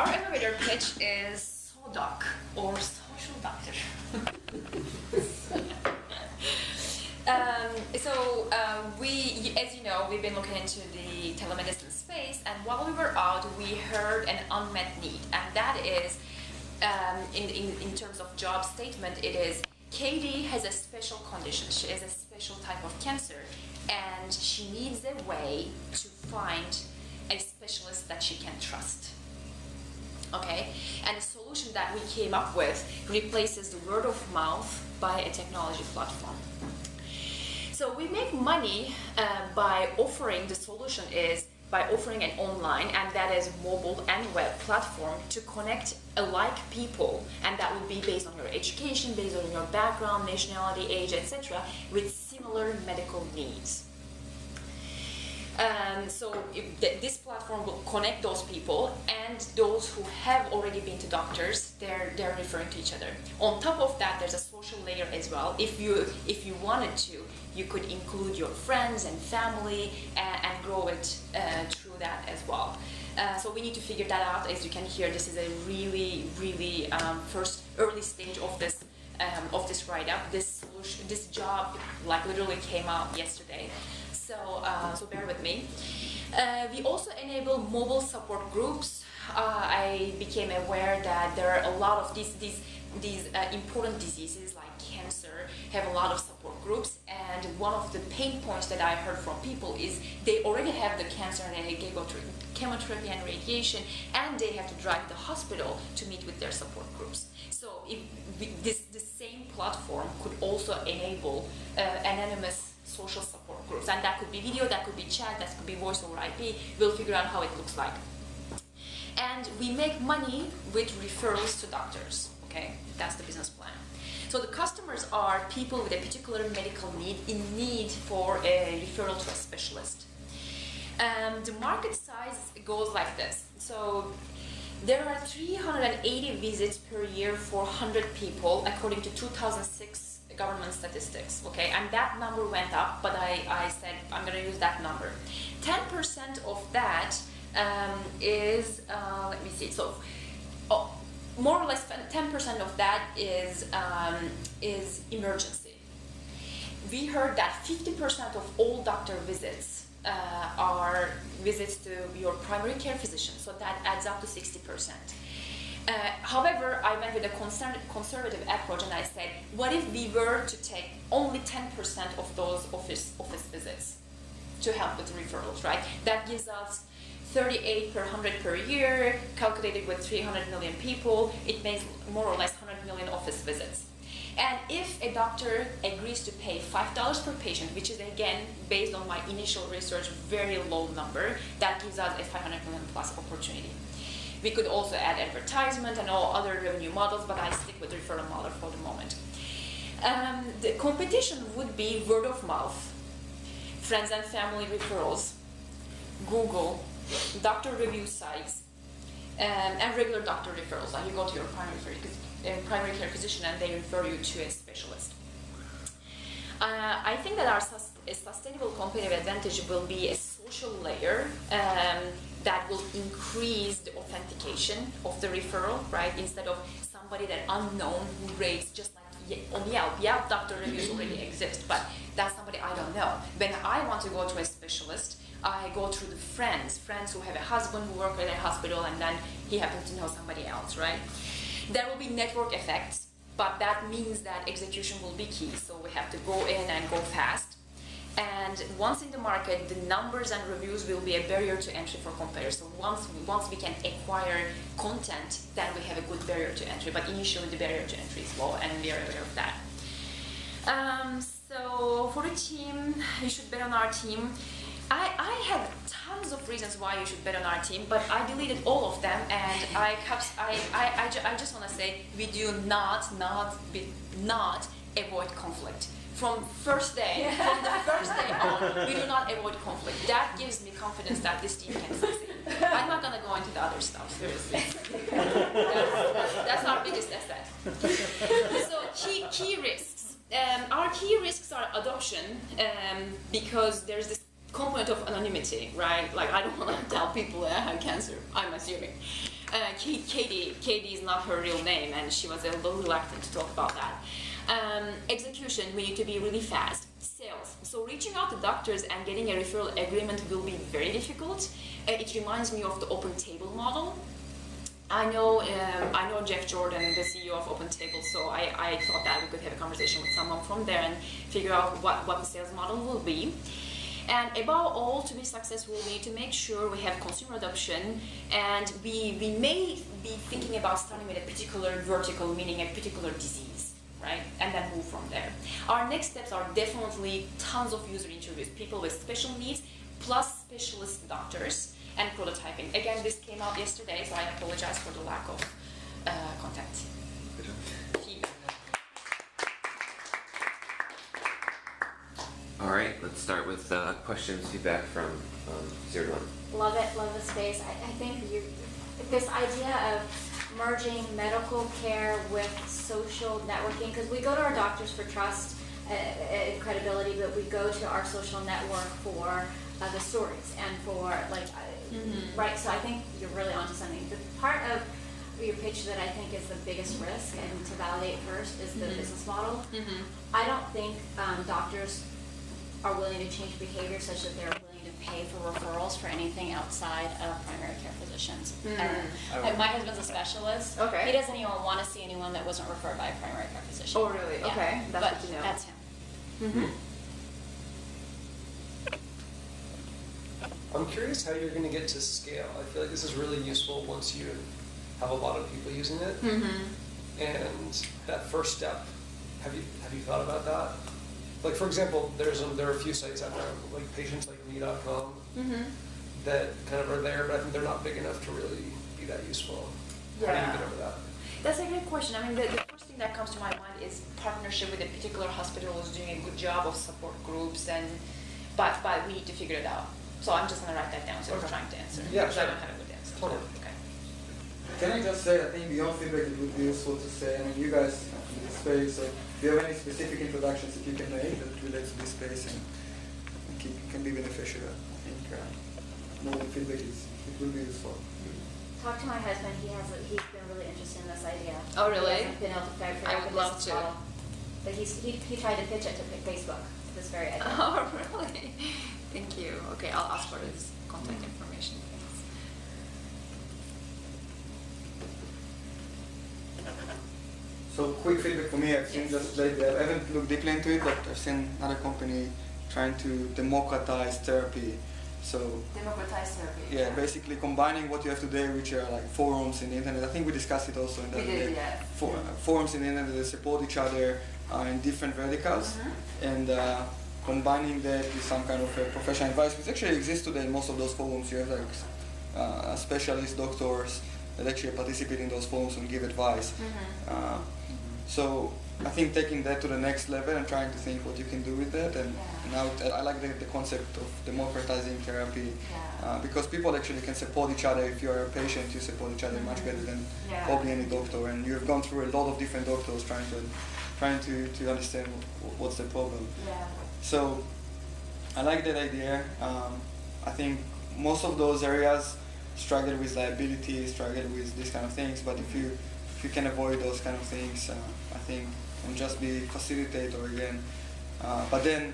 our elevator pitch is SODOC, or social doctor. As you know, we've been looking into the telemedicine space, and while we were out, we heard an unmet need, and that is, in terms of job statement, it is, Katie has a special condition, she has a special type of cancer, and she needs a way to find a specialist that she can trust. Okay, and the solution that we came up with replaces the word of mouth by a technology platform. So we make money by offering, the solution is by offering an online, and that is mobile and web platform, to connect alike people, and that will be based on your education, based on your background, nationality, age, etc., with similar medical needs. This platform will connect those people, and those who have already been to doctors, they're referring to each other. On top of that, there's a social layer as well. If you wanted to, you could include your friends and family and grow it through that as well. So we need to figure that out. As you can hear, this is a really first early stage of this write-up. This job like literally came out yesterday. So bear with me. We also enable mobile support groups. I became aware that there are a lot of these important diseases like cancer have a lot of support groups, and one of the pain points that I heard from people is they already have the cancer and they go through chemotherapy and radiation, and they have to drive to the hospital to meet with their support groups. So if the same platform could also enable anonymous social support groups, and that could be video, that could be chat, that could be voice over IP. We'll figure out how it looks like. And we make money with referrals to doctors. Okay, that's the business plan. So the customers are people with a particular medical need, in need for a referral to a specialist. The market size goes like this. So there are 380 visits per year for 100 people, according to 2006 government statistics, okay, and that number went up, but I said I'm going to use that number. 10% of that is, let me see, so more or less 10% of that is emergency. We heard that 50% of all doctor visits are visits to your primary care physician, so that adds up to 60%. However, I went with a conservative approach, and I said, what if we were to take only 10% of those office visits to help with referrals, right? That gives us 38 per 100 per year, calculated with 300 million people. It makes more or less 100 million office visits. And if a doctor agrees to pay $5 per patient, which is again, based on my initial research, very low number, that gives us a 500 million plus opportunity. We could also add advertisement and all other revenue models, but I stick with referral model for the moment. The competition would be word of mouth, friends and family referrals, Google, doctor review sites, and regular doctor referrals. Like you go to your primary care physician and they refer you to a specialist. I think that our sustainable competitive advantage will be a social layer that will increase the authentication of the referral, right? Instead of somebody that unknown who rates, just like on Yelp, doctor reviews already exist, but that's somebody I don't know. When I want to go to a specialist, I go through the friends who have a husband who work at a hospital, and then he happens to know somebody else, right? There will be network effects, but that means that execution will be key, so we have to go in and go fast. And once in the market, the numbers and reviews will be a barrier to entry for competitors. So once we can acquire content, then we have a good barrier to entry. But initially, the barrier to entry is low, and we are aware of that. So for the team, you should bet on our team. I have tons of reasons why you should bet on our team, but I deleted all of them, and I just want to say we do not avoid conflict. From the first day on, we do not avoid conflict. That gives me confidence that this team can succeed. I'm not going to go into the other stuff, seriously. That's our biggest asset. So key risks. Our key risks are adoption, because there's this component of anonymity, right? Like I don't want to tell people that I have cancer, I'm assuming. Katie is not her real name, and she was a little reluctant to talk about that. Execution, we need to be really fast. Sales. So reaching out to doctors and getting a referral agreement will be very difficult. It reminds me of the Open Table model. I know Jeff Jordan, the CEO of Open Table, so I thought that we could have a conversation with someone from there and figure out what the sales model will be. And above all, to be successful, we need to make sure we have consumer adoption, and we may be thinking about starting with a particular vertical, meaning a particular disease, right? And then move from there. Our next steps are definitely tons of user interviews, people with special needs, plus specialist doctors, and prototyping. Again, this came out yesterday, so I apologize for the lack of content. All right, let's start with questions, feedback from 0 to 1. Love the space. I think this idea of merging medical care with social networking, because we go to our doctors for trust and credibility, but we go to our social network for the stories and for right. So I think you're really onto something. The part of your pitch that I think is the biggest risk and to validate first is the business model. I don't think doctors are willing to change behavior such that they're willing to pay for referrals for anything outside of primary care physicians. My husband's a specialist. Okay. He doesn't even want to see anyone that wasn't referred by a primary care physician. Oh, really? Yeah. Okay, that's But good to know. that's him. I'm curious how you're going to get to scale. I feel like this is really useful once you have a lot of people using it. And that first step, have you thought about that? Like, for example, there are a few sites out there, like patientslike.me.com, that kind of are there, but I think they're not big enough to really be that useful. How do you get over that? That's a great question. I mean, the first thing that comes to my mind is partnership with a particular hospital who's doing a good job of support groups, but we need to figure it out. So I'm just gonna write that down instead of trying to answer. Yeah, because I sure. don't have a good answer. Totally. Okay. Can I just say, I think beyond feedback it would be useful to say, I mean, you guys in this space, so do you have any specific introductions that you can make that relates to this space and can be beneficial? I think more than feedback it will be useful. Talk to my husband. He's been really interested in this idea. Oh, really? He hasn't been able to figure I out would the love business to. model. But he tried to pitch it to Facebook, this very idea. Oh, really? Thank you. Okay, I'll ask for his contact information. Thanks. So quick feedback for me, I've seen just lately, I haven't looked deeply into it, but I've seen another company trying to democratize therapy. So Democratized therapy. yeah, basically combining what you have today, which are like forums in the internet. I think we discussed it also in the We did, yeah. Forums in the internet that support each other in different verticals, and combining that with some kind of professional advice, which actually exists today in most of those forums. You have like specialist doctors that actually participate in those forums and give advice. So I think taking that to the next level and trying to think what you can do with that, and now I like the concept of democratizing therapy, because people actually can support each other. If you're a patient, you support each other much better than probably any doctor, and you have gone through a lot of different doctors trying to understand what's the problem. So I like that idea. I think most of those areas struggle with liability, struggle with these kind of things, but if you can avoid those kind of things, I think, and just be facilitator again. But then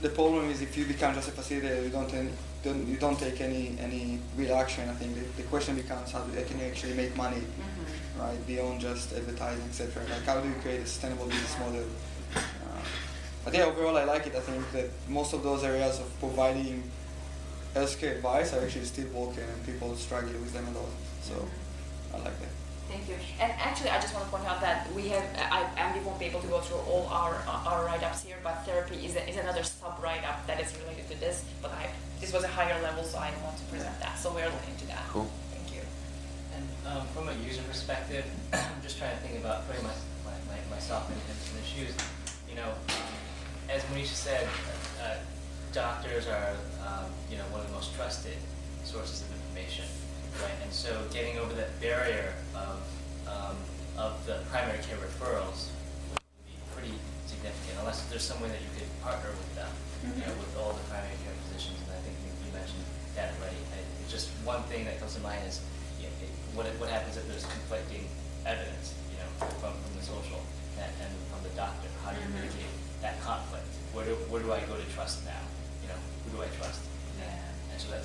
the problem is if you become just a facilitator, you don't take any real action. I think the question becomes how can you actually make money, right, beyond just advertising, etc. Like how do you create a sustainable business model? But yeah, overall I like it. I think that most of those areas of providing healthcare advice are actually still working, and people struggle with them a lot. So I like that. Thank you. And actually, I just want to point out that we won't be able to go through all our write-ups here, but therapy is another sub-write-up that is related to this. But this was a higher level, so I don't want to present that. So we're looking into that. Cool. Thank you. And from a user perspective, I'm just trying to think about putting myself in the shoes. You know, as Manisha said, doctors are one of the most trusted sources of information, right? And so getting over that barrier of the primary care referrals would be pretty significant, unless there's some way that you could partner with them, with all the primary care physicians. And I think you mentioned that already. It's just one thing that comes to mind is what happens if there's conflicting evidence, you know, from the social and from the doctor? How do you mitigate that conflict? Where do I go to trust now? You know, who do I trust? And so that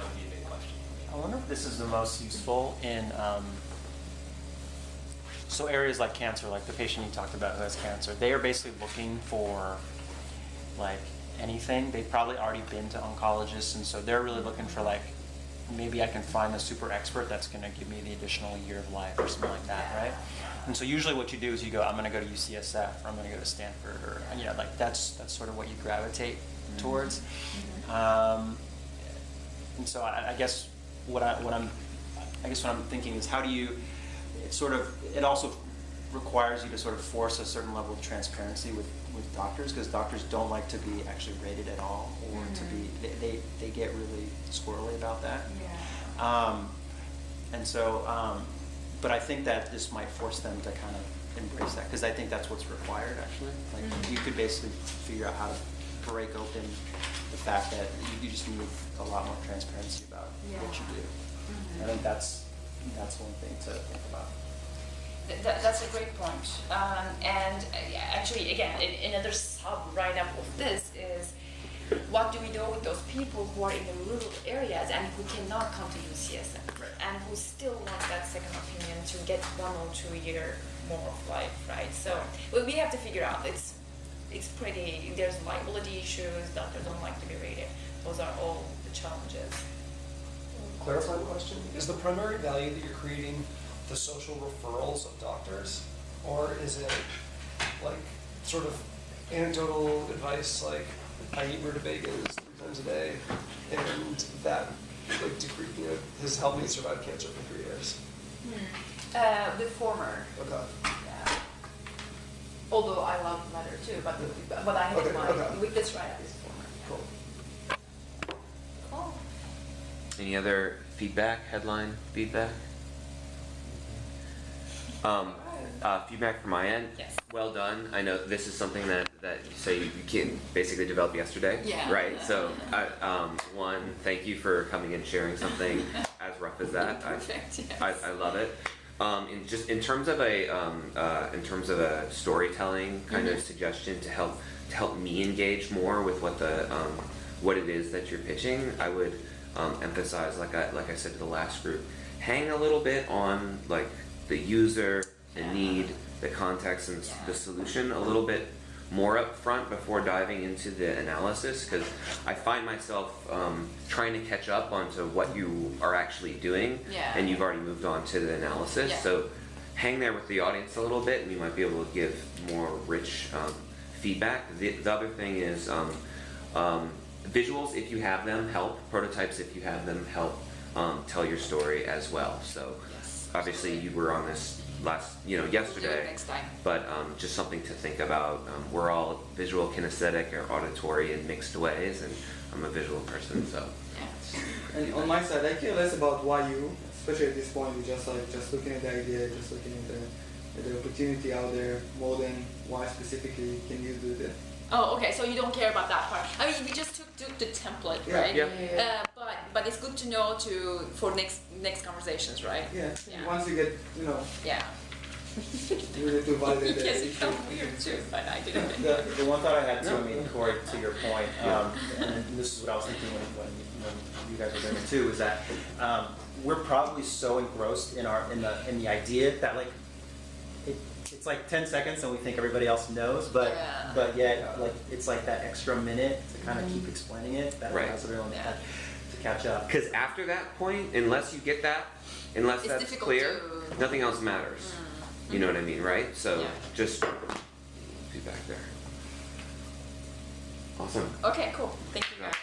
would be a big question. I wonder if this is the most useful in so areas like cancer, like the patient you talked about who has cancer. They are basically looking for like anything. They've probably already been to oncologists, and so they're really looking for like, maybe I can find the super expert that's going to give me the additional year of life or something like that, right? And so usually what you do is you go, I'm going to go to UCSF, or I'm going to go to Stanford, or you know, like that's sort of what you gravitate towards. And so I guess what I'm thinking is, how do you? It also requires you to sort of force a certain level of transparency with doctors, because doctors don't like to be actually rated at all, or to be they get really squirrely about that. And so, but I think that this might force them to kind of embrace that, because I think that's what's required actually. Like you could basically figure out how to break open the fact that you just need a lot more transparency about what you do. I think that's one thing to think about. That's a great point. And actually, again, another sub write-up of this is, what do we do with those people who are in the rural areas and who cannot come to UCSF, and who still want that second opinion to get 1 or 2 year more of life, right? So we have to figure out. It's pretty. There's liability issues. Doctors don't like to be rated. Those are all the challenges. Clarifying question: is the primary value that you're creating the social referrals of doctors, or is it like sort of anecdotal advice, like I eat rutabagas 3 times a day, and that like has helped me survive cancer for 3 years? The former. Okay. Yeah. Although I love the latter too, but I have in mind with this write-up is former. Cool. Cool. Any other feedback? Headline feedback? Feedback from my end. Yes. Well done. I know this is something that you say you can basically develop yesterday. Yeah. Right. So, one, thank you for coming and sharing something as rough as that. Perfect. Yes. I love it. In terms of a storytelling kind of suggestion to help me engage more with what it is that you're pitching, I would emphasize, like I said to the last group, hang a little bit on like the user, the need, the context, and the solution a little bit more up front before diving into the analysis, because I find myself trying to catch up onto what you are actually doing, and you've already moved on to the analysis. So hang there with the audience a little bit, and you might be able to give more rich feedback. The other thing is visuals, if you have them, help. Prototypes, if you have them, help tell your story as well. So obviously you were on this yesterday, next time. but just something to think about. We're all visual, kinesthetic, or auditory in mixed ways, and I'm a visual person, so. And on my side, I care less about why you, especially at this point, we're just looking at the idea, just looking at the opportunity out there, more than why specifically can you do this. Oh, okay. So you don't care about that part. I mean, we just took the template, right? Yeah. But it's good to know for next conversations, right? Yeah. Yeah. Once you get, Yeah. you need to validate It the gets issue. become weird too, but I didn't. The one thought I had too, I mean, Corey, to your point, and this is what I was thinking when you guys were doing it too, is that we're probably so engrossed in the idea that like it's like 10 seconds and we think everybody else knows, but yet like it's like that extra minute to kind of keep explaining it that allows everyone to catch up. Because after that point, unless It's that's difficult clear, to- nothing else matters. You know what I mean, right? So just feedback there. Awesome. Okay, cool. Thank you guys.